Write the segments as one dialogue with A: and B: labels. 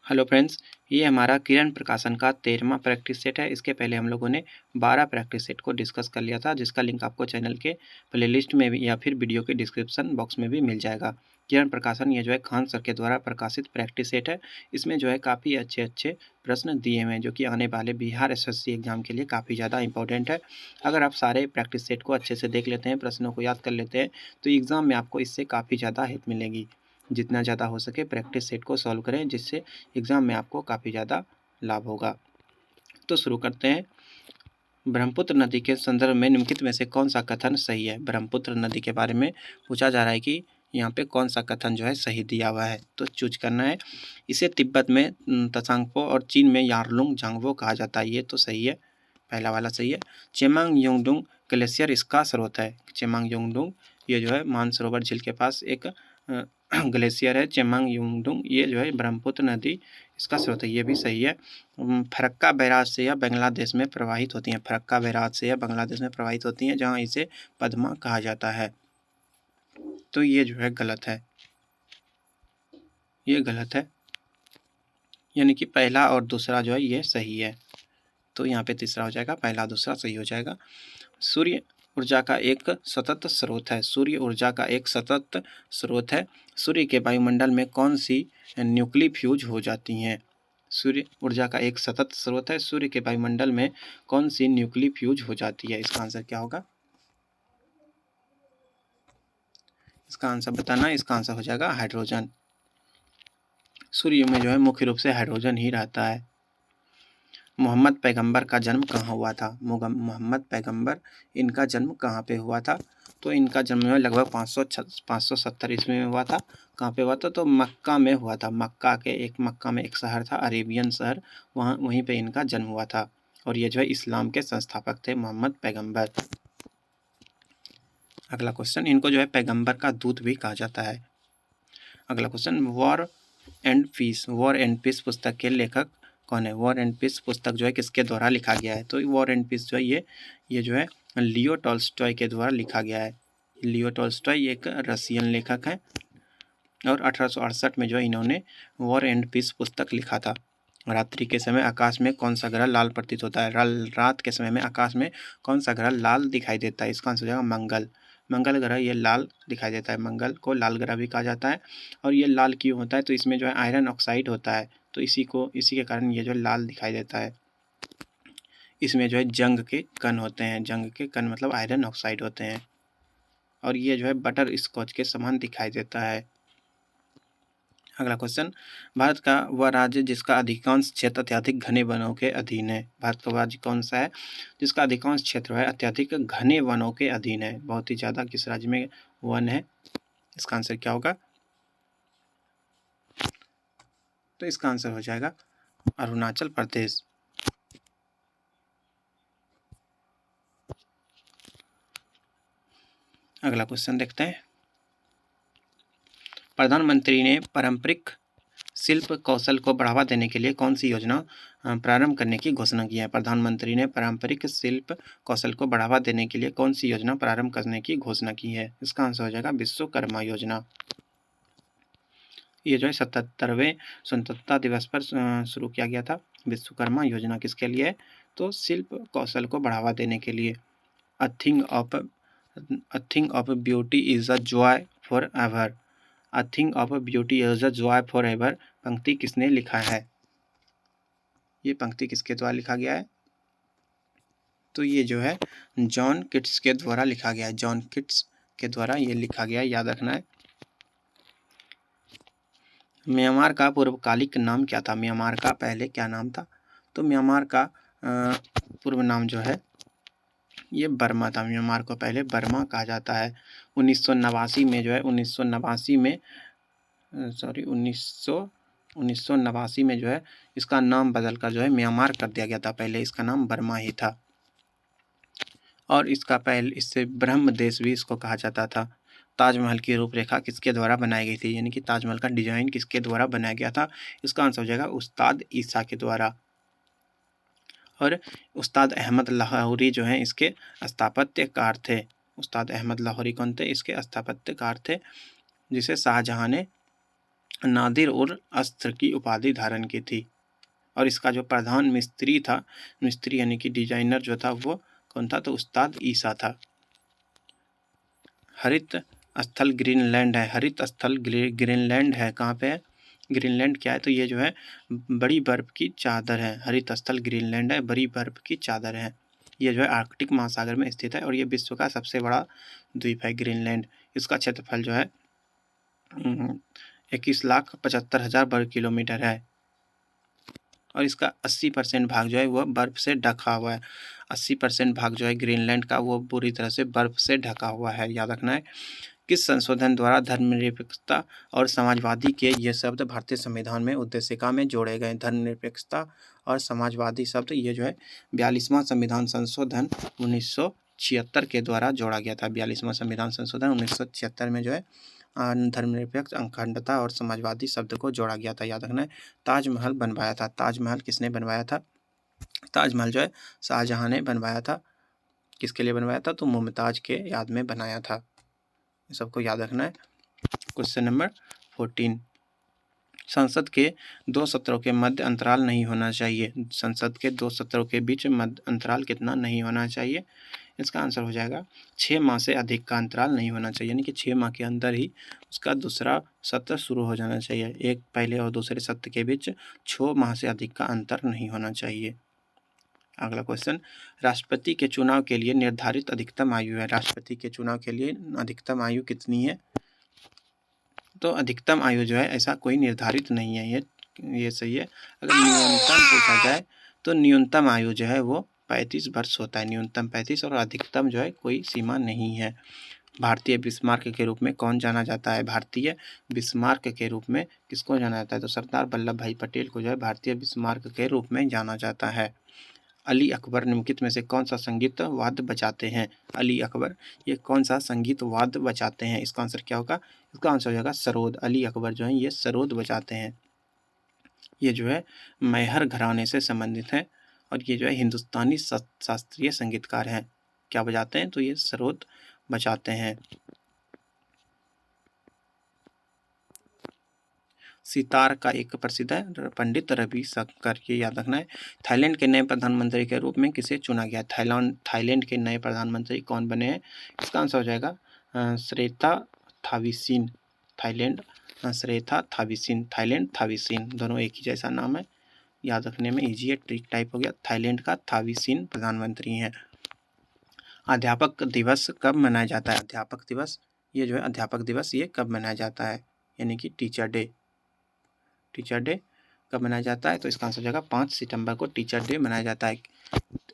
A: Hello friends, ये हमारा किरण प्रकाशन का 13वां प्रैक्टिस सेट है। इसके पहले हम लोगों ने 12 प्रैक्टिस सेट को डिस्कस कर लिया था, जिसका लिंक आपको चैनल के प्लेलिस्ट में भी या फिर वीडियो के डिस्क्रिप्शन बॉक्स में भी मिल जाएगा। किरण प्रकाशन ये जो है खान सर के द्वारा प्रकाशित प्रैक्टिस सेट है। इसमें जो है काफ़ी अच्छे प्रश्न दिए हुए हैं, जो कि आने वाले बिहार एसएससी एग्जाम के लिए काफ़ी ज़्यादा इंपॉर्टेंट है। अगर आप सारे प्रैक्टिस सेट को अच्छे से देख लेते हैं, प्रश्नों को याद कर लेते हैं, तो एग्ज़ाम में आपको इससे काफ़ी ज़्यादा हेल्प मिलेगी। जितना ज़्यादा हो सके प्रैक्टिस सेट को सॉल्व करें, जिससे एग्ज़ाम में आपको काफ़ी ज़्यादा लाभ होगा। तो शुरू करते हैं। ब्रह्मपुत्र नदी के संदर्भ में निम्नलिखित में से कौन सा कथन सही है? ब्रह्मपुत्र नदी के बारे में पूछा जा रहा है कि यहाँ पे कौन सा कथन जो है सही दिया हुआ है, तो चूज करना है। इसे तिब्बत में त्सांगपो और चीन में यारलुंग झांगवो कहा जाता है, ये तो सही है, पहला वाला सही है। चेमांग योंगडुंग ग्लेशियर इसका स्रोत है। चेमांग योंगडुंग ये जो है मानसरोवर झील के पास एक ग्लेशियर है चेमांग योंगडुंग, ये जो है ब्रह्मपुत्र नदी इसका स्रोत है, ये भी सही है। फरक्का बैराज से यह बांग्लादेश में प्रवाहित होती हैं। फरक्का बैराज से यह बांग्लादेश में प्रवाहित होती हैं, जहाँ इसे पद्मा कहा जाता है, तो ये जो है गलत है, ये गलत है, यानी कि पहला और दूसरा जो है ये सही है। तो यहाँ पे तीसरा हो जाएगा, पहला दूसरा सही हो जाएगा। सूर्य ऊर्जा का एक सतत स्रोत है। सूर्य ऊर्जा का एक सतत स्रोत है। सूर्य के वायुमंडल में कौन सी न्यूक्ली फ्यूज हो जाती हैं? सूर्य ऊर्जा का एक सतत स्रोत है। सूर्य के वायुमंडल में कौन सी न्यूक्ली फ्यूज हो जाती है? इसका आंसर क्या होगा? इसका आंसर बताना है। इसका आंसर हो जाएगा हाइड्रोजन। सूर्य में जो है मुख्य रूप से हाइड्रोजन ही रहता है। मोहम्मद पैगंबर का जन्म कहाँ हुआ था? मोहम्मद पैगंबर इनका जन्म कहाँ पे हुआ था? तो इनका जन्म लगभग 570 ईस्वी में हुआ था। कहाँ पे हुआ था? तो मक्का में हुआ था। मक्का में एक शहर था, अरेबियन शहर, वहीं पे इनका जन्म हुआ था। और ये जो है इस्लाम के संस्थापक थे, मोहम्मद पैगंबर। अगला क्वेश्चन, इनको जो है पैगंबर का दूत भी कहा जाता है। अगला क्वेश्चन, वॉर एंड पीस पुस्तक के लेखक कौन है? वॉर एंड पीस पुस्तक जो है किसके द्वारा लिखा गया है? तो वॉर एंड पीस जो है ये जो है लियो टॉल्स्टॉय के द्वारा लिखा गया है। लियो टॉल्स्टॉय एक रशियन लेखक है और 1868 में जो इन्होंने वॉर एंड पीस पुस्तक लिखा था। रात्रि के समय आकाश में कौन सा ग्रह लाल प्रतीत होता है? रात के समय में आकाश में कौन सा ग्रह लाल दिखाई देता है? इसका आंसर हो जाएगा मंगल। मंगल ग्रह ये लाल दिखाई देता है। मंगल को लाल ग्रह भी कहा जाता है। और ये लाल क्यों होता है? तो इसमें जो है आयरन ऑक्साइड होता है, तो इसी के कारण ये जो लाल दिखाई देता है। इसमें जो है जंग के कण होते हैं। जंग के कण मतलब आयरन ऑक्साइड होते हैं। और ये जो है बटर स्कॉच के समान दिखाई देता है। अगला क्वेश्चन, भारत का वह राज्य जिसका अधिकांश क्षेत्र अत्यधिक घने वनों के अधीन है? भारत का राज्य कौन सा है जिसका अधिकांश क्षेत्र है अत्यधिक घने वनों के अधीन है? बहुत ही ज़्यादा किस राज्य में वन है? इसका आंसर क्या होगा? तो इसका आंसर हो जाएगा अरुणाचल प्रदेश। अगला क्वेश्चन देखते हैं। प्रधानमंत्री ने पारंपरिक शिल्प कौशल को बढ़ावा देने के लिए कौन सी योजना प्रारंभ करने की घोषणा की है? प्रधानमंत्री ने पारंपरिक शिल्प कौशल को बढ़ावा देने के लिए कौन सी योजना प्रारंभ करने की घोषणा की है? इसका आंसर हो जाएगा विश्वकर्मा योजना। ये जो है 77वें स्वतंत्रता दिवस पर शुरू किया गया था। विश्वकर्मा योजना किसके लिए? तो शिल्प कौशल को बढ़ावा देने के लिए। A thing of beauty is a joy for ever. A thing of beauty is a joy for ever पंक्ति किसने लिखा है? ये पंक्ति किसके द्वारा लिखा गया है? तो ये जो है जॉन किट्स के द्वारा लिखा गया है। जॉन किट्स के द्वारा ये लिखा गया है, याद रखना है। म्यांमार का पूर्वकालिक नाम क्या था? म्यांमार का पहले क्या नाम था? तो म्यांमार का पूर्व नाम जो है ये बर्मा था। म्यांमार को पहले बर्मा कहा जाता है। 1989 में जो है 1989 में जो है इसका नाम बदलकर जो है म्यांमार कर दिया गया था। पहले इसका नाम बर्मा ही था। और इससे ब्रह्म देश भी इसको कहा जाता था। ताजमहल की रूपरेखा किसके द्वारा बनाई गई थी? यानी कि ताजमहल का डिजाइन किसके द्वारा बनाया गया था? इसका आंसर हो जाएगा उस्ताद ईसा के द्वारा। और उस्ताद अहमद लाहौरी जो हैं इसके स्थापत्यकार थे। उस्ताद अहमद लाहौरी कौन थे? इसके स्थापत्यकार थे, जिसे शाहजहां ने नादिर उल अस्त्र की उपाधि धारण की थी। और इसका जो प्रधान मिस्त्री था, मिस्त्री यानी कि डिजाइनर जो था वो कौन था, तो उस्ताद ईसा था। हरित स्थल ग्रीनलैंड है, हरित स्थल ग्रीनलैंड है। कहाँ पे है? ग्रीनलैंड क्या है, तो ये जो है बड़ी बर्फ की चादर है। हरित स्थल ग्रीनलैंड है, बड़ी बर्फ की चादर है। ये जो है आर्कटिक महासागर में स्थित है और ये विश्व का सबसे बड़ा द्वीप है ग्रीनलैंड। इसका क्षेत्रफल जो है 21,75,000 वर्ग किलोमीटर है और इसका 80% भाग जो है वह बर्फ से ढका हुआ है। 80% भाग जो है ग्रीनलैंड का वो पूरी तरह से बर्फ से ढका हुआ है, याद रखना है। किस संशोधन द्वारा धर्मनिरपेक्षता और समाजवादी के ये शब्द भारतीय संविधान में उद्देशिका में जोड़े गए? धर्मनिरपेक्षता और समाजवादी शब्द ये जो है 42वां संविधान संशोधन 1976 के द्वारा जोड़ा गया था। 42वां संविधान संशोधन 1976 में जो है धर्मनिरपेक्ष, अखंडता और समाजवादी शब्द को जोड़ा गया था, याद रखना है। ताजमहल बनवाया था, ताजमहल किसने बनवाया था? ताजमहल जो है शाहजहां ने बनवाया था। किसके लिए बनवाया था? तो मुमताज के याद में बनाया था। सबको याद रखना है। क्वेश्चन नंबर 14, संसद के 2 सत्रों के मध्य अंतराल नहीं होना चाहिए। संसद के 2 सत्रों के बीच मध्य अंतराल कितना नहीं होना चाहिए? इसका आंसर हो जाएगा 6 माह से अधिक का अंतराल नहीं होना चाहिए, यानी कि 6 माह के अंदर ही उसका दूसरा सत्र शुरू हो जाना चाहिए। एक पहले और दूसरे सत्र के बीच 6 माह से अधिक का अंतर नहीं होना चाहिए। अगला क्वेश्चन, राष्ट्रपति के चुनाव के लिए निर्धारित अधिकतम आयु है। राष्ट्रपति के चुनाव के लिए अधिकतम आयु कितनी है? तो अधिकतम आयु जो है ऐसा कोई निर्धारित नहीं है, ये सही है। अगर न्यूनतम पूछा जाए तो न्यूनतम आयु जो है वो 35 वर्ष होता है, न्यूनतम 35, और अधिकतम जो है कोई सीमा नहीं है। भारतीय बिस्मार्क के रूप में कौन जाना जाता है? भारतीय बिस्मार्क के रूप में किसको जाना जाता है? तो सरदार वल्लभ भाई पटेल को जो है भारतीय बिस्मार्क के रूप में जाना जाता है। अली अकबर निम्नलिखित में से कौन सा संगीत वाद्य बजाते हैं? अली अकबर ये कौन सा संगीत वाद्य बजाते हैं? इसका आंसर क्या होगा? इसका आंसर हो जाएगा सरोद। अली अकबर जो है ये सरोद बजाते हैं। ये जो है मैहर घराने से संबंधित है और ये जो है हिंदुस्तानी शास्त्रीय संगीतकार हैं। क्या बजाते हैं? तो ये सरोद बजाते हैं। सितार का एक प्रसिद्ध है पंडित रविशंकर, ये याद रखना है। थाईलैंड के नए प्रधानमंत्री के रूप में किसे चुना गया? थाईलैंड के नए प्रधानमंत्री कौन बने हैं? इसका आंसर हो जाएगा श्रेता थाविसिन। थाईलैंड श्रेता थाविसिन, थाईलैंड थाविसिन, दोनों एक ही जैसा नाम है, याद रखने में ईजी है, ट्रिक टाइप हो गया। थाईलैंड का थाविसिन प्रधानमंत्री हैं। अध्यापक दिवस कब मनाया जाता है? अध्यापक दिवस ये जो है अध्यापक दिवस ये कब मनाया जाता है? यानी कि टीचर डे। टीचर डे कब मनाया जाता है? तो इसका आंसर हो जाएगा 5 सितंबर को टीचर डे मनाया जाता है।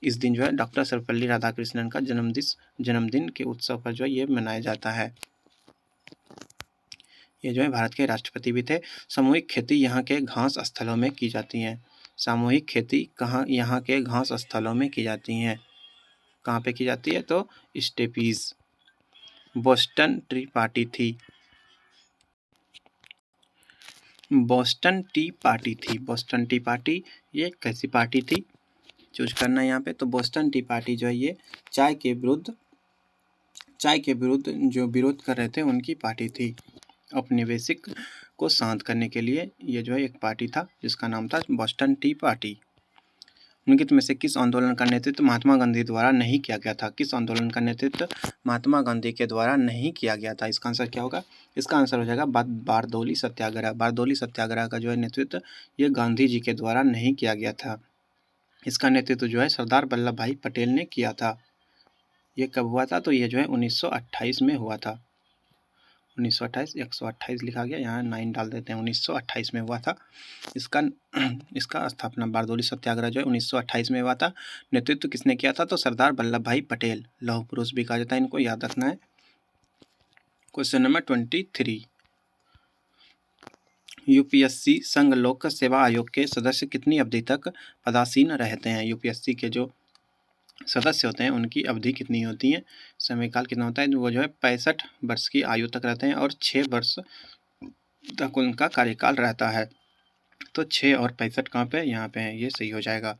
A: इस दिन जो है डॉक्टर सर्वपल्ली राधाकृष्णन का जन्मदिन के उत्सव पर जो है ये मनाया जाता है। ये जो है भारत के राष्ट्रपति भी थे। सामूहिक खेती यहाँ के घास स्थलों में की जाती है। सामूहिक खेती कहाँ यहाँ के घास स्थलों में की जाती हैं? कहाँ पे की जाती है? तो स्टेपीज। बोस्टन टी पार्टी थी। बोस्टन टी पार्टी थी। बोस्टन टी पार्टी ये कैसी पार्टी थी? चूज करना है यहाँ पे। तो बोस्टन टी पार्टी जो है ये चाय के विरुद्ध जो विरोध कर रहे थे उनकी पार्टी थी। औपनिवेशिक को शांत करने के लिए ये जो है एक पार्टी था जिसका नाम था बोस्टन टी पार्टी। निम्नलिखित में से किस आंदोलन का नेतृत्व महात्मा गांधी द्वारा नहीं किया गया था? किस आंदोलन का नेतृत्व महात्मा गांधी के द्वारा नहीं किया गया था? इसका आंसर क्या होगा? इसका आंसर हो जाएगा बारदौली सत्याग्रह। बारदौली सत्याग्रह का जो है नेतृत्व ये गांधी जी के द्वारा नहीं किया गया था। इसका नेतृत्व जो है सरदार वल्लभ भाई पटेल ने किया था। ये कब हुआ था? तो ये जो है 1928 में हुआ था। 1928, 128 लिखा गया, यहाँ 9 डाल देते हैं। 1928 में हुआ था इसका स्थापना। बारदौली सत्याग्रह जो है 1928 में हुआ था। नेतृत्व किसने किया था? तो सरदार वल्लभ भाई पटेल, लौह पुरुष भी कहा जाता है इनको, याद रखना है। क्वेश्चन नंबर 23, यूपीएससी संघ लोक सेवा आयोग के सदस्य कितनी अवधि तक पदासीन रहते हैं? यूपीएससी के जो सदस्य होते हैं उनकी अवधि कितनी होती है, समयकाल कितना होता है? वो जो है 65 वर्ष की आयु तक रहते हैं और 6 वर्ष तक उनका कार्यकाल रहता है। तो 6 और 65 कहाँ पे? यहाँ पे है, ये सही हो जाएगा।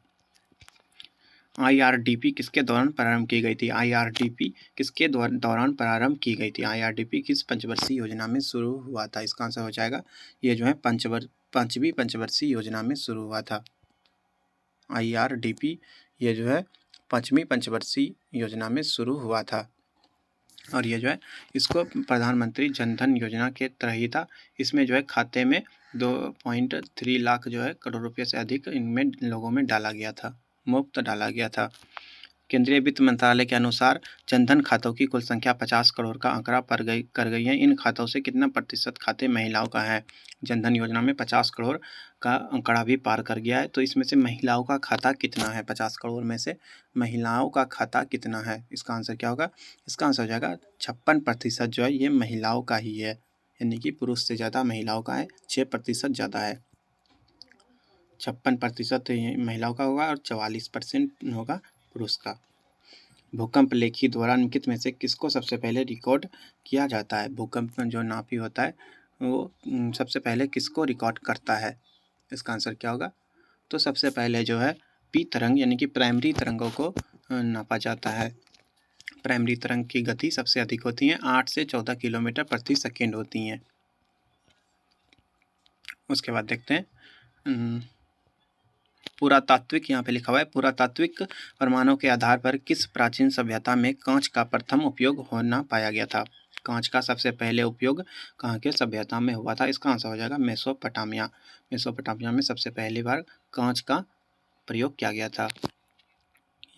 A: IRDP किसके दौरान प्रारंभ की गई थी? IRDP किसके दौरान प्रारंभ की गई थी? IRDP किस पंचवर्षीय योजना में शुरू हुआ था? इसका आंसर हो जाएगा ये जो है पांचवी पंचवर्षीय योजना में शुरू हुआ था। IRDP ये जो है पांचवी पंचवर्षीय योजना में शुरू हुआ था और ये जो है इसको प्रधानमंत्री जनधन योजना के तरह ही था। इसमें जो है खाते में 2.3 लाख जो है करोड़ रुपये से अधिक इनमें लोगों में डाला गया था, मुफ्त डाला गया था। केंद्रीय वित्त मंत्रालय के अनुसार जनधन खातों की कुल संख्या 50 करोड़ का आंकड़ा कर गई है। इन खातों से कितना प्रतिशत खाते महिलाओं का है? जनधन योजना में 50 करोड़ का आंकड़ा भी पार कर गया है, तो इसमें से महिलाओं का खाता कितना है? 50 करोड़ में से महिलाओं का खाता कितना है? इसका आंसर क्या होगा? इसका आंसर हो जाएगा 56% जो है ये महिलाओं का ही है, यानी कि पुरुष से ज़्यादा महिलाओं का है, 6% ज़्यादा है। 56% महिलाओं का होगा और 44% होगा पुरुष का। भूकंप लेखी द्वारा निम्नलिखित में से किसको सबसे पहले रिकॉर्ड किया जाता है? भूकंप में जो नापी होता है वो सबसे पहले किसको रिकॉर्ड करता है? इसका आंसर क्या होगा? तो सबसे पहले जो है पी तरंग यानी कि प्राइमरी तरंगों को नापा जाता है। प्राइमरी तरंग की गति सबसे अधिक होती है, 8 से 14 किलोमीटर प्रति सेकेंड होती हैं। उसके बाद देखते हैं पुरातात्विक, यहाँ पे लिखा हुआ है पुरातात्विक प्रमाणों के आधार पर किस प्राचीन सभ्यता में कांच का प्रथम उपयोग होना पाया गया था? कांच का सबसे पहले उपयोग कहाँ के सभ्यता में हुआ था? इसका आंसर हो जाएगा मेसोपोटामिया। मेसोपोटामिया में सबसे पहली बार कांच का प्रयोग किया गया था,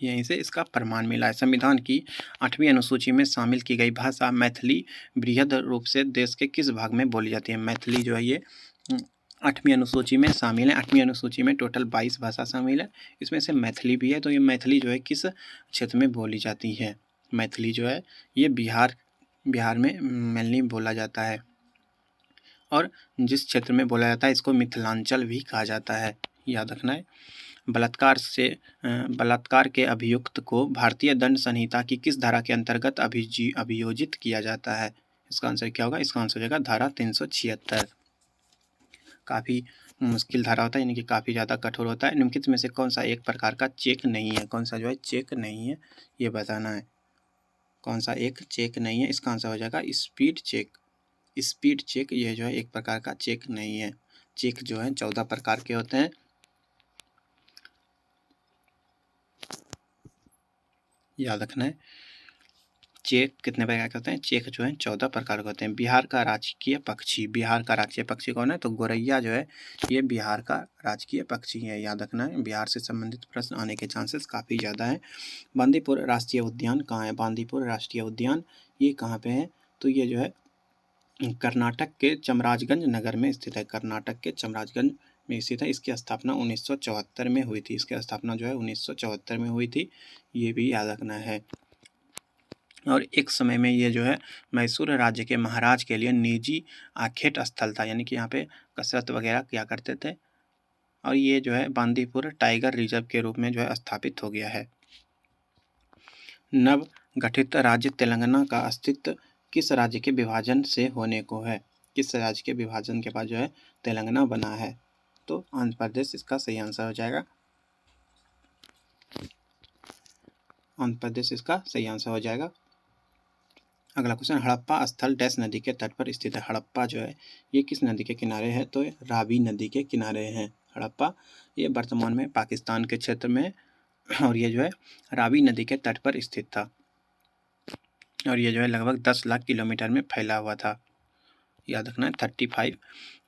A: यहीं से इसका प्रमाण मिला है। संविधान की 8वीं अनुसूची में शामिल की गई भाषा मैथिली बृहद रूप से देश के किस भाग में बोली जाती है? मैथिली जो है ये 8वीं अनुसूची में शामिल है। 8वीं अनुसूची में टोटल 22 भाषा शामिल है, इसमें से मैथिली भी है। तो ये मैथिली जो है किस क्षेत्र में बोली जाती है? मैथिली जो है ये बिहार में मेनली बोला जाता है, और जिस क्षेत्र में बोला जाता है इसको मिथिलांचल भी कहा जाता है, याद रखना है। बलात्कार के अभियुक्त को भारतीय दंड संहिता की किस धारा के अंतर्गत अभियोजित किया जाता है? इसका आंसर क्या होगा? इसका आंसर हो जाएगा धारा 376। काफ़ी मुश्किल धारा होता है, यानी कि काफ़ी ज़्यादा कठोर होता है। निम्नलिखित में से कौन सा एक प्रकार का चेक नहीं है? कौन सा जो है चेक नहीं है ये बताना है। कौन सा एक चेक नहीं है? इसका आंसर हो जाएगा स्पीड चेक। स्पीड चेक ये जो है एक प्रकार का चेक नहीं है। चेक जो है 14 प्रकार के होते हैं, याद रखना है। चेक कितने प्रकार के होते हैं? चेक जो है 14 प्रकार के होते हैं। बिहार का राजकीय पक्षी, बिहार का राजकीय पक्षी कौन है? तो गोरैया जो है ये बिहार का राजकीय पक्षी है, याद रखना है। बिहार से संबंधित प्रश्न आने के चांसेस काफ़ी ज़्यादा है। बांदीपुर राष्ट्रीय उद्यान कहाँ है? बांदीपुर राष्ट्रीय उद्यान ये कहाँ पे है? तो ये जो है कर्नाटक के चमराजगंज नगर में स्थित है। कर्नाटक के चमराजगंज में स्थित है। इसकी स्थापना 1974 में हुई थी। इसकी स्थापना जो है 1974 में हुई थी, ये भी याद रखना है। और एक समय में ये जो है मैसूर राज्य के महाराज के लिए निजी आखेट स्थल था, यानी कि यहाँ पे कसरत वगैरह किया करते थे, और ये जो है बांदीपुर टाइगर रिजर्व के रूप में जो है स्थापित हो गया है। नव गठित राज्य तेलंगाना का अस्तित्व किस राज्य के विभाजन से होने को है? किस राज्य के विभाजन के बाद जो है तेलंगाना बना है? तो आंध्र प्रदेश इसका सही आंसर हो जाएगा। आंध्र प्रदेश इसका सही आंसर हो जाएगा। अगला क्वेश्चन, हड़प्पा स्थल डैश नदी के तट पर स्थित है? हड़प्पा जो है ये किस नदी के किनारे है? तो रावी नदी के किनारे है हड़प्पा। ये वर्तमान में पाकिस्तान के क्षेत्र में, और ये जो है रावी नदी के तट पर स्थित था, और ये जो है लगभग 10 लाख किलोमीटर में फैला हुआ था, याद रखना है 35।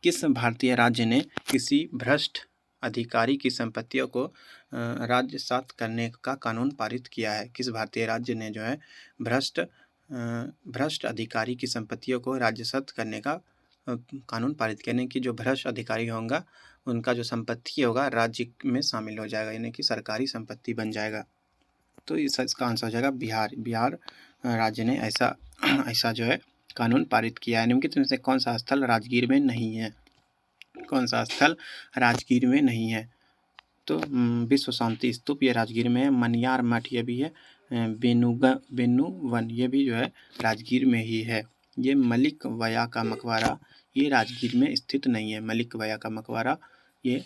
A: किस भारतीय राज्य ने किसी भ्रष्ट अधिकारी की संपत्तियों को राज्यसात करने का कानून पारित किया है? किस भारतीय राज्य ने जो है भ्रष्ट अधिकारी की संपत्तियों को राज्यसात करने का कानून पारित करने की? जो भ्रष्ट अधिकारी होगा उनका जो संपत्ति होगा राज्य में शामिल हो जाएगा, यानी कि सरकारी संपत्ति बन जाएगा। तो इसका आंसर हो जाएगा बिहार। बिहार राज्य ने ऐसा जो है कानून पारित किया है। निम्नलिखित में से कौन सा स्थल राजगीर में नहीं है? कौन सा स्थल राजगीर में नहीं है? तो विश्व शांति स्तूप ये राजगीर में है। मनियार मठ ये भी है। बेनुवन ये भी जो है राजगीर में ही है। ये मलिक वया का मकबरा ये राजगीर में स्थित नहीं है। मलिक वया का मकबरा ये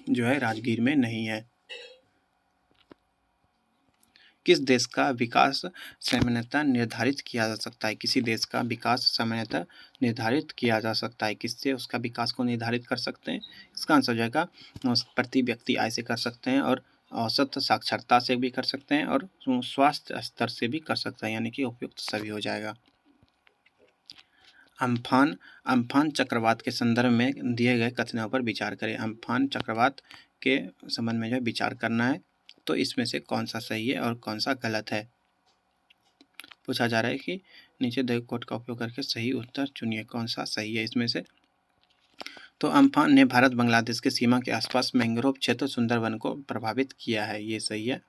A: जो है राजगीर में नहीं है। किस देश का विकास सामान्यतः निर्धारित किया जा सकता है? किसी देश का विकास सामान्यतः निर्धारित किया जा सकता है। किससे उसका विकास को निर्धारित कर सकते हैं? इसका आंसर हो जाएगा प्रति व्यक्ति आय से कर सकते हैं, और औसत साक्षरता से भी कर सकते हैं, और स्वास्थ्य स्तर से भी कर सकते हैं, यानी कि उपयुक्त सभी हो जाएगा। अम्फान अम्फान चक्रवात के संदर्भ में दिए गए कथनों पर विचार करें। अम्फान चक्रवात के संबंध में जो विचार करना है, तो इसमें से कौन सा सही है और कौन सा गलत है। पूछा जा रहा है कि नीचे दिए कोड का उपयोग करके सही उत्तर चुनिए, कौन सा सही है इसमें से। तो अम्फान ने भारत बांग्लादेश की सीमा के आसपास मैंग्रोव क्षेत्र सुंदरवन को प्रभावित किया है, ये सही है।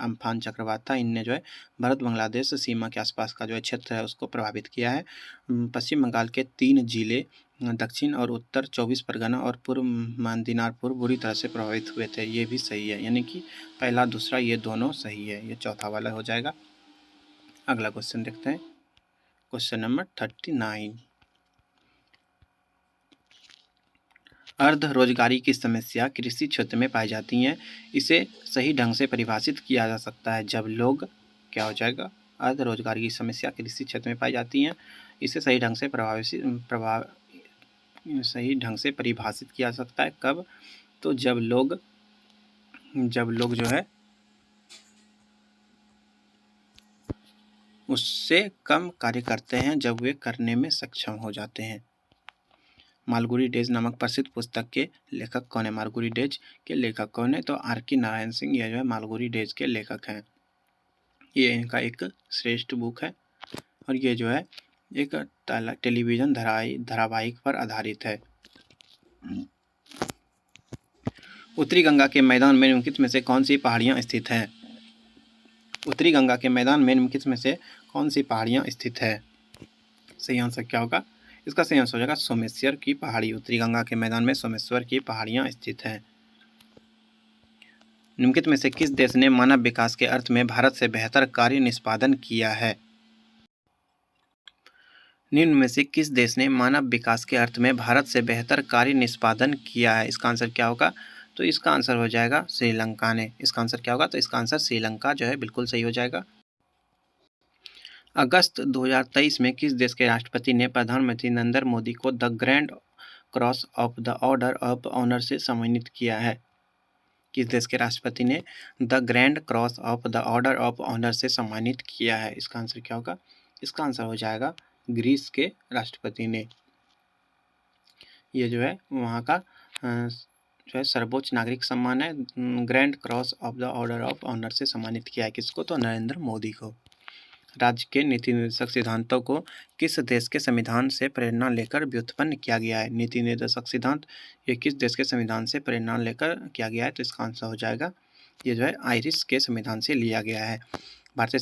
A: अम्फान चक्रवात था, इनने जो है भारत बांग्लादेश सीमा के आसपास का जो है क्षेत्र है उसको प्रभावित किया है। पश्चिम बंगाल के 3 जिले, दक्षिण और उत्तर 24 परगना और पूर्व दिनाजपुर बुरी तरह से प्रभावित हुए थे, ये भी सही है, यानी कि पहला दूसरा ये दोनों सही है, ये चौथा वाला हो जाएगा। अगला क्वेश्चन देखते हैं, क्वेश्चन नंबर 39। अर्ध रोजगारी की समस्या कृषि क्षेत्र में पाई जाती हैं, इसे सही ढंग से परिभाषित किया जा सकता है जब लोग, क्या हो जाएगा, अर्ध रोजगारी की समस्या कृषि क्षेत्र में पाई जाती हैं, इसे सही ढंग से सही ढंग से परिभाषित किया जा सकता है कब, तो जब लोग जो है उससे कम कार्य करते हैं जब वे करने में सक्षम हो जाते हैं। मालगुडी डेज नामक प्रसिद्ध पुस्तक के लेखक कौन है? मालगुडी डेज के लेखक कौन है? तो R.K. नारायण सिंह, ये जो है मालगुडी डेज के लेखक हैं। ये इनका एक श्रेष्ठ बुक है, और ये जो है एक टेलीविज़न धारावाहिक पर आधारित है। उत्तरी गंगा के मैदान में निम्नलिखित में से कौन सी पहाड़ियाँ स्थित हैं? उत्तरी गंगा के मैदान में निम्नलिखित में से कौन सी पहाड़ियाँ स्थित है? सही आंसर क्या होगा? इसका सही आंसर हो जाएगा सोमेश्वर की पहाड़ी। उत्तरी गंगा के मैदान में सोमेश्वर की पहाड़ियाँ स्थित हैं। निम्नलिखित में से किस देश ने मानव विकास के अर्थ में भारत से बेहतर कार्य निष्पादन किया है? निम्न में से किस देश ने मानव विकास के अर्थ में भारत से बेहतर कार्य निष्पादन किया है? इसका आंसर क्या होगा? तो इसका आंसर हो जाएगा श्रीलंका ने। इसका आंसर क्या होगा? तो इसका आंसर श्रीलंका जो है बिल्कुल सही हो जाएगा। अगस्त 2023 में किस देश के राष्ट्रपति ने प्रधानमंत्री नरेंद्र मोदी को the Grand Cross of the Order of Honour से सम्मानित किया है? किस देश के राष्ट्रपति ने the Grand Cross of the Order of Honour से सम्मानित किया है? इसका आंसर क्या होगा? इसका आंसर हो जाएगा ग्रीस के राष्ट्रपति ने। ये जो है वहाँ का जो है सर्वोच्च नागरिक सम्मान है, Grand Cross of the Order of Honour से सम्मानित किया है किसको? तो नरेंद्र मोदी को। राज्य के नीति निर्देशक सिद्धांतों को किस देश के संविधान से प्रेरणा लेकर व्युत्पन्न किया गया है? नीति निर्देशक सिद्धांत ये किस देश के संविधान से प्रेरणा लेकर किया गया है? तो इसका आंसर हो जाएगा ये जो है आयरिश के संविधान से लिया गया है। भारतीय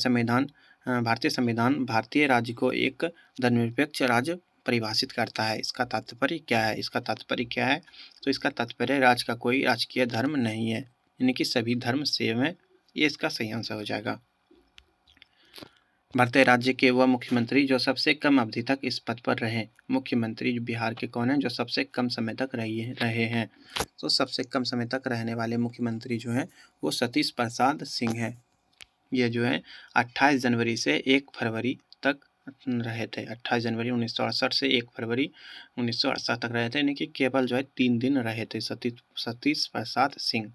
A: संविधान भारतीय राज्य को एक धर्मनिरपेक्ष राज्य परिभाषित करता है। इसका तात्पर्य क्या है? तो इसका तात्पर्य राज्य का कोई राजकीय धर्म नहीं है, यानी कि सभी धर्म सेम है, ये इसका सही आंसर हो जाएगा। भारतीय राज्य के वह मुख्यमंत्री जो सबसे कम अवधि तक इस पद पर रहे। मुख्यमंत्री बिहार के कौन हैं जो सबसे कम समय तक रहे हैं? तो सबसे कम समय तक रहने वाले मुख्यमंत्री जो हैं वो सतीश प्रसाद सिंह हैं। ये जो है 28 जनवरी से 1 फरवरी तक रहे थे। 28 जनवरी 1968 से 1 फरवरी 1968 तक रहे थे, यानी कि केवल जो है 3 दिन रहे थे सतीश प्रसाद सिंह।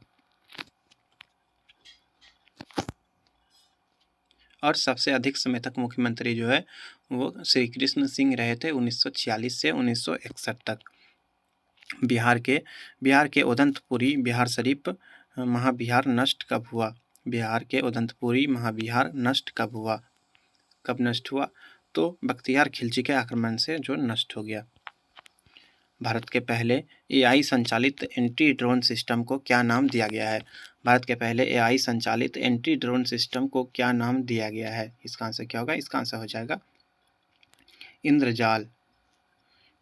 A: और सबसे अधिक समय तक मुख्यमंत्री जो है वो श्री कृष्ण सिंह रहे थे 1946 से 1961 तक। बिहार के उदंतपुरी बिहार शरीफ महाविहार नष्ट कब हुआ? बिहार के उदंतपुरी महाविहार नष्ट कब हुआ? कब नष्ट हुआ? तो बख्तियार खिलजी के आक्रमण से जो नष्ट हो गया। भारत के पहले AI संचालित एंटी ड्रोन सिस्टम को क्या नाम दिया गया है? भारत के पहले AI संचालित एंटी ड्रोन सिस्टम को क्या नाम दिया गया है? इसका आंसर क्या होगा? इसका आंसर हो जाएगा इंद्रजाल।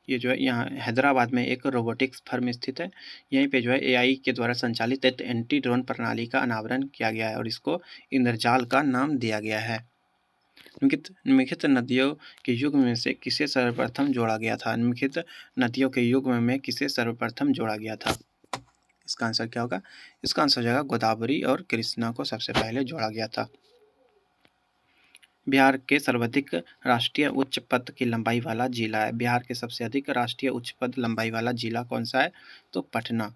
A: ये जो है यहाँ हैदराबाद में एक रोबोटिक्स फर्म स्थित है, यहीं पे जो है AI के द्वारा संचालित एक एंटी ड्रोन प्रणाली का अनावरण किया गया है और इसको इंद्रजाल का नाम दिया गया है। निम्नलिखित नदियों के युग में से किसे सर्वप्रथम जोड़ा गया था? निम्नलिखित नदियों के युग में किसे सर्वप्रथम जोड़ा गया था? इसका आंसर क्या होगा? इसका आंसर हो जाएगा गोदावरी और कृष्णा को सबसे पहले जोड़ा गया था। बिहार के सर्वाधिक राष्ट्रीय उच्च पथ की लंबाई वाला जिला है। बिहार के सबसे अधिक राष्ट्रीय उच्च पथ लंबाई वाला जिला कौन सा है? तो पटना।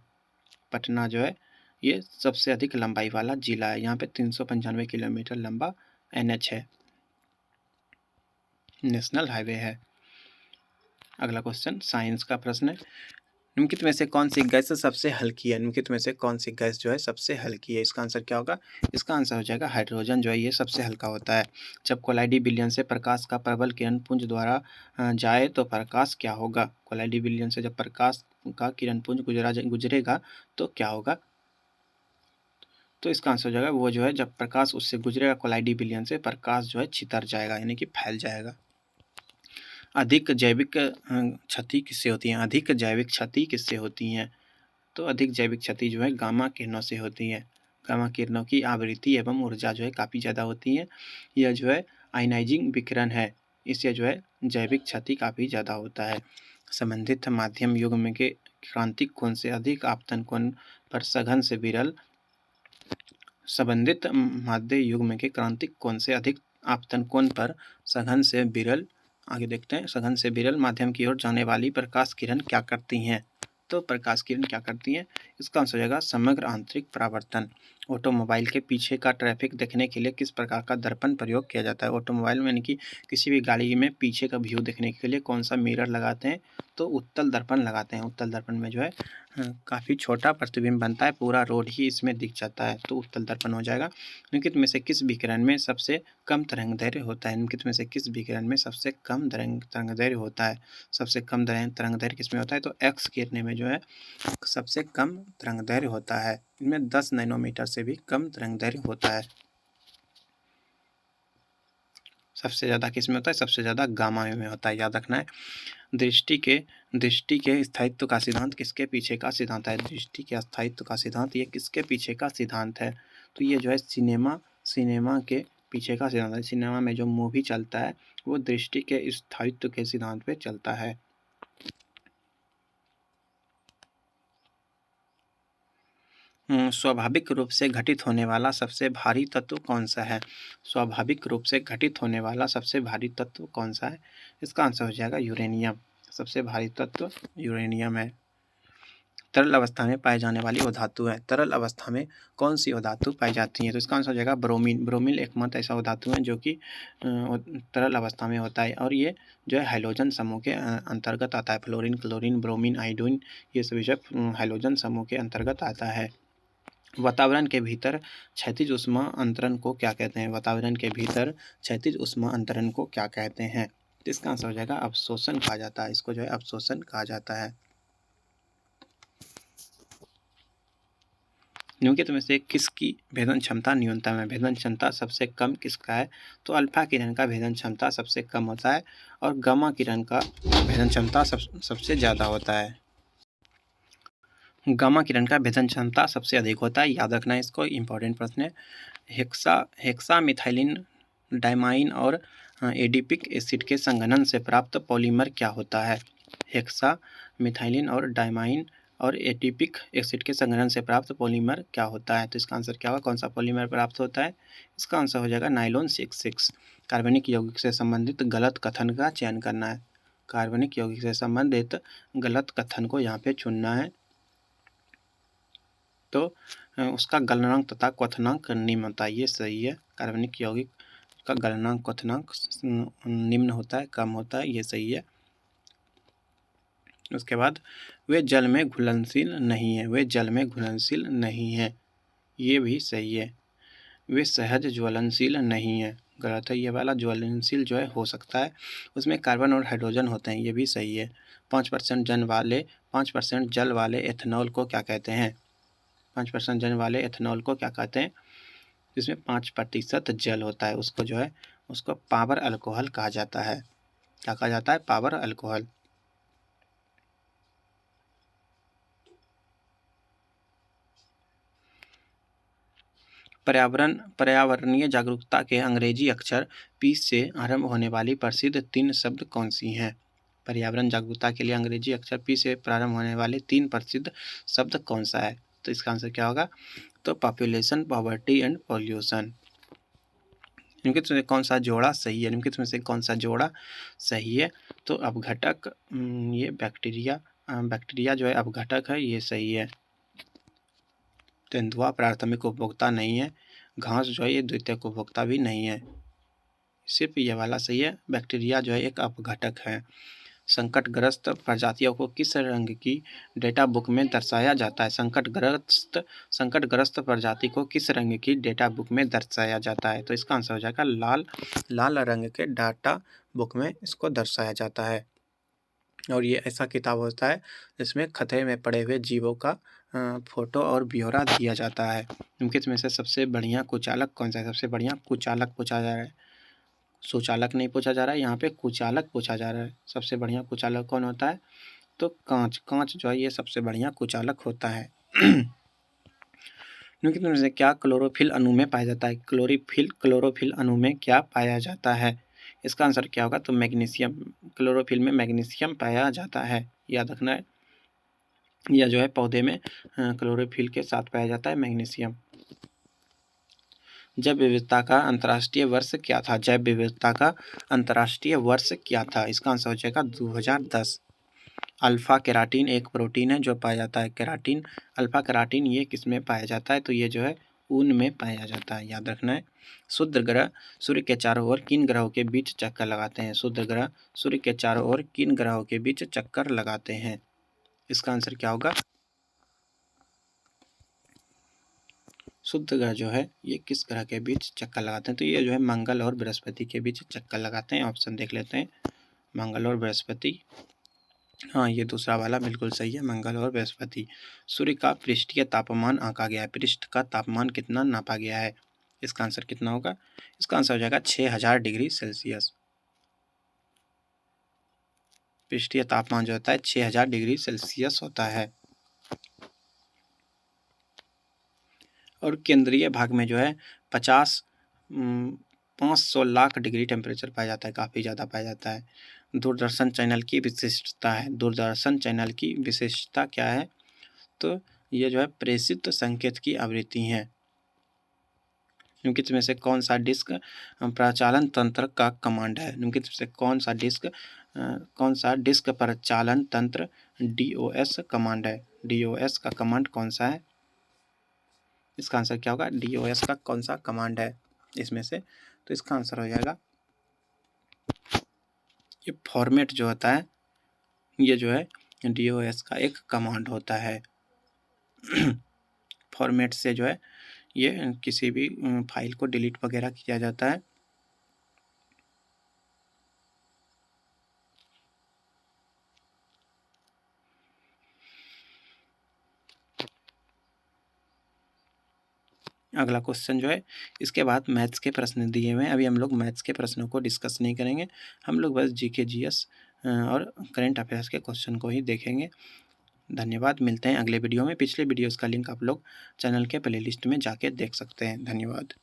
A: पटना जो है ये सबसे अधिक लंबाई वाला जिला है। यहाँ पे 395 किलोमीटर लंबा NH है, नेशनल हाईवे है। अगला क्वेश्चन साइंस का प्रश्न है, निम्नलिखित में से कौन सी गैस सबसे हल्की है? निम्नलिखित में से कौन सी गैस जो है सबसे हल्की है? इसका आंसर क्या होगा? इसका आंसर हो जाएगा हाइड्रोजन जो है ये सबसे हल्का होता है। जब कोलाइडी विलयन से प्रकाश का प्रबल किरण पुंज द्वारा जाए तो प्रकाश क्या होगा? कोलाइडी विलयन से जब प्रकाश का किरण पुंज गुजरेगा तो क्या होगा? तो इसका आंसर हो जाएगा वो जो है जब प्रकाश उससे गुजरेगा कोलाइडी विलयन से, प्रकाश जो है छितर जाएगा यानी कि फैल जाएगा। अधिक जैविक क्षति किससे होती है? अधिक जैविक क्षति किससे होती है? तो अधिक जैविक क्षति जो है गामा किरणों से होती है। गामा किरणों की आवृत्ति एवं ऊर्जा जो है काफ़ी ज़्यादा होती है। यह जो है आयनाइजिंग विकिरण है, इससे जो है जैविक क्षति काफ़ी ज़्यादा होता है। संबंधित माध्यम युग्म के क्रांतिक कोण से अधिक आपतन कोण पर सघन से विरल संबंधित माध्य युग्म के क्रांतिक कोण से अधिक आपतन कोण पर सघन से विरल, आगे देखते हैं, सघन से विरल माध्यम की ओर जाने वाली प्रकाश किरण क्या करती हैं? तो प्रकाश किरण क्या करती हैं? इसका आंसर हो जाएगा समग्र आंतरिक परावर्तन। ऑटोमोबाइल के पीछे का ट्रैफिक देखने के लिए किस प्रकार का दर्पण प्रयोग किया जाता है? ऑटोमोबाइल में यानी कि किसी भी गाड़ी में पीछे का व्यू देखने के लिए कौन सा मिरर लगाते हैं? तो उत्तल दर्पण लगाते हैं। उत्तल दर्पण में जो है काफ़ी छोटा प्रतिबिंब बनता है, पूरा रोड ही इसमें दिख जाता है, तो उत्तल दर्पण हो जाएगा। निम्नलिखित में से किस विकिरण में सबसे कम तरंगदैर्घ्य होता है? निम्नलिखित में से किस विकिरण में सबसे कम तरंगदैर्घ्य होता है? सबसे कम तरंगदैर्घ्य किसमें होता है? तो एक्स किरणें में जो है सबसे कम तरंगदैर्घ्य होता है। इनमें 10 नैनोमीटर से भी कम तरंगदैर्घ्य होता है। सबसे ज़्यादा किसमें होता है? सबसे ज़्यादा गामा में होता है, याद रखना है। दृष्टि के स्थायित्व का सिद्धांत किसके पीछे का सिद्धांत है? दृष्टि के स्थायित्व का सिद्धांत ये किसके पीछे का सिद्धांत है? तो ये जो है सिनेमा के पीछे का सिद्धांत है। सिनेमा में जो मूवी चलता है वो दृष्टि के स्थायित्व के सिद्धांत पे चलता है। स्वाभाविक रूप से घटित होने वाला सबसे भारी तत्व कौन सा है? स्वाभाविक रूप से घटित होने वाला सबसे भारी तत्व कौन सा है? इसका आंसर हो जाएगा यूरेनियम। सबसे भारी तत्व यूरेनियम है। तरल अवस्था में पाए जाने वाली वो धातु है। तरल अवस्था में कौन सी वो धातु पाई जाती है? तो इसका आंसर हो जाएगा ब्रोमीन। ब्रोमीन एकमात्र ऐसा वो धातु है जो कि तरल अवस्था में होता है और ये जो है हैलोजन समूह के अंतर्गत आता है। फ्लोरीन, क्लोरीन, ब्रोमीन, आयोडीन ये सभी जब हैलोजन समूह के अंतर्गत आता है। वातावरण के भीतर क्षैतिज ऊष्मा अंतरण को क्या कहते हैं? वातावरण के भीतर क्षैतिज ऊष्मा अंतरण को क्या कहते हैं? इसका आंसर हो जाएगा अवशोषण कहा जाता है। इसको जो है अवशोषण कहा जाता है। निम्नलिखित में से किसकी भेदन क्षमता न्यूनतम है? भेदन क्षमता सबसे कम किसका है? तो अल्फा किरण का भेदन क्षमता सबसे कम होता है और गामा किरण का भेदन क्षमता सबसे ज़्यादा होता है। गामा किरण का भेदन क्षमता सबसे अधिक होता है, याद रखना है इसको, इंपॉर्टेंट प्रश्न है। हेक्सा मिथाइलिन डाइमाइन और एडिपिक एसिड के संघनन से प्राप्त पॉलीमर क्या होता है? हेक्सा मिथाइलिन और डाइमाइन और एडिपिक एसिड के संघनन से प्राप्त पॉलीमर क्या होता है? तो इसका आंसर क्या होगा? कौन सा पॉलीमर प्राप्त होता है? इसका आंसर हो जाएगा नाइलॉन 66। कार्बनिक यौगिक से संबंधित गलत कथन का चयन करना है। कार्बनिक यौगिक से संबंधित गलत कथन को यहाँ पे चुनना है। तो उसका गलनांक तथा क्वथनांक निम्न होता है, ये सही है। कार्बनिक यौगिक का गलनांक क्वथनांक निम्न होता है, कम होता है, ये सही है। उसके बाद वे जल में घुलनशील नहीं है। वे जल में घुलनशील नहीं है, ये भी सही है। वे सहज ज्वलनशील नहीं है, गलत है ये वाला। ज्वलनशील जो है हो सकता है, उसमें कार्बन और हाइड्रोजन होते हैं, ये भी सही है। 5% जल वाले एथेनॉल को क्या कहते हैं? 5% जल वाले एथेनॉल को क्या कहते हैं? जिसमें 5% जल होता है उसको जो है उसको पावर अल्कोहल कहा जाता है। क्या कहा जाता है? Power alcohol. पर्यावरणीय जागरूकता के अंग्रेजी अक्षर पी से आरंभ होने वाली प्रसिद्ध 3 शब्द कौन सी हैं? पर्यावरण जागरूकता के लिए अंग्रेजी अक्षर पी से प्रारंभ होने वाले 3 प्रसिद्ध शब्द कौन सा है? तो इसका आंसर क्या होगा? तो पॉपुलेशन, पॉवर्टी एंड पॉल्यूशन। निम्नलिखित में से कौन सा जोड़ा सही है? निम्नलिखित में से कौन सा जोड़ा सही है? तो अपघटक ये बैक्टीरिया जो है अपघटक है, ये सही है। तेंदुआ प्राथमिक उपभोक्ता नहीं है। घास जो है ये द्वितीयक उपभोक्ता भी नहीं है। सिर्फ ये वाला सही है, बैक्टीरिया जो है एक अपघटक है। संकटग्रस्त प्रजातियों को किस रंग की डेटा बुक में दर्शाया जाता है? संकटग्रस्त प्रजाति को किस रंग की डेटा बुक में दर्शाया जाता है? तो इसका आंसर हो जाएगा लाल रंग के डाटा बुक में इसको दर्शाया जाता है। और ये ऐसा किताब होता है जिसमें खतरे में पड़े हुए जीवों का फोटो और ब्यौरा दिया जाता है। निम्नलिखित में से सबसे बढ़िया कुचालक कौन सा है? सबसे बढ़िया कुचालक पूछा जा रहा है, सुचालक नहीं पूछा जा रहा है, यहाँ पे कुचालक पूछा जा रहा है। सबसे बढ़िया कुचालक कौन होता है? तो कांच जो है ये सबसे बढ़िया कुचालक होता है। निम्नलिखित में से क्या क्लोरोफिल अणु में पाया जाता है? क्लोरोफिल अणु में क्या पाया जाता है? इसका आंसर क्या होगा? तो मैग्नीशियम। क्लोरोफिल में मैग्नीशियम पाया जाता है, याद रखना है। यह जो है पौधे में क्लोरोफिल के साथ पाया जाता है मैग्नीशियम। जैव विविधता का अंतर्राष्ट्रीय वर्ष क्या था? जैव विविधता का अंतर्राष्ट्रीय वर्ष क्या था? इसका आंसर हो जाएगा 2010। अल्फा केराटिन एक प्रोटीन है जो पाया जाता है। केराटिन, अल्फा केराटिन ये किस में पाया जाता है? तो ये जो है ऊन में पाया जाता है, याद रखना है। शुद्र ग्रह सूर्य के चारों ओर किन ग्रहों के बीच चक्कर लगाते हैं? शुद्र ग्रह सूर्य के चारों ओर किन ग्रहों के बीच चक्कर लगाते हैं? इसका आंसर क्या होगा? शुद्ध ग्रह जो है ये किस ग्रह के बीच चक्कर लगाते हैं? तो ये जो है मंगल और बृहस्पति के बीच चक्कर लगाते हैं। ऑप्शन देख लेते हैं, मंगल और बृहस्पति। हाँ, ये दूसरा वाला बिल्कुल सही है, मंगल और बृहस्पति। सूर्य का पृष्ठीय तापमान आंका गया है। पृष्ठ का तापमान कितना नापा गया है? इसका आंसर कितना होगा? इसका आंसर हो जाएगा 6000 डिग्री सेल्सियस। पृष्ठीय तापमान जो होता है 6000 डिग्री सेल्सियस होता है। और केंद्रीय भाग में जो है 500 लाख डिग्री टेम्परेचर पाया जाता है, काफ़ी ज़्यादा पाया जाता है। दूरदर्शन चैनल की विशिष्टता है। दूरदर्शन चैनल की विशिष्टता क्या है? तो ये जो है प्रेषित संकेत की आवृत्ति है। निम्नलिखित में से कौन सा डिस्क प्रचालन तंत्र का कमांड है? निम्नलिखित में से कौन सा डिस्क प्रचालन तंत्र DOS कमांड है? DOS का कमांड कौन सा है? इसका आंसर क्या होगा? DOS का कौन सा कमांड है इसमें से? तो इसका आंसर हो जाएगा, ये फॉर्मेट जो होता है ये जो है DOS का एक कमांड होता है। फॉर्मेट से जो है ये किसी भी फाइल को डिलीट वगैरह किया जाता है। अगला क्वेश्चन जो है इसके बाद मैथ्स के प्रश्न दिए हुए हैं। अभी हम लोग मैथ्स के प्रश्नों को डिस्कस नहीं करेंगे, हम लोग बस GK GS और करेंट अफेयर्स के क्वेश्चन को ही देखेंगे। धन्यवाद, मिलते हैं अगले वीडियो में। पिछले वीडियोस का लिंक आप लोग चैनल के प्लेलिस्ट में जाके देख सकते हैं। धन्यवाद।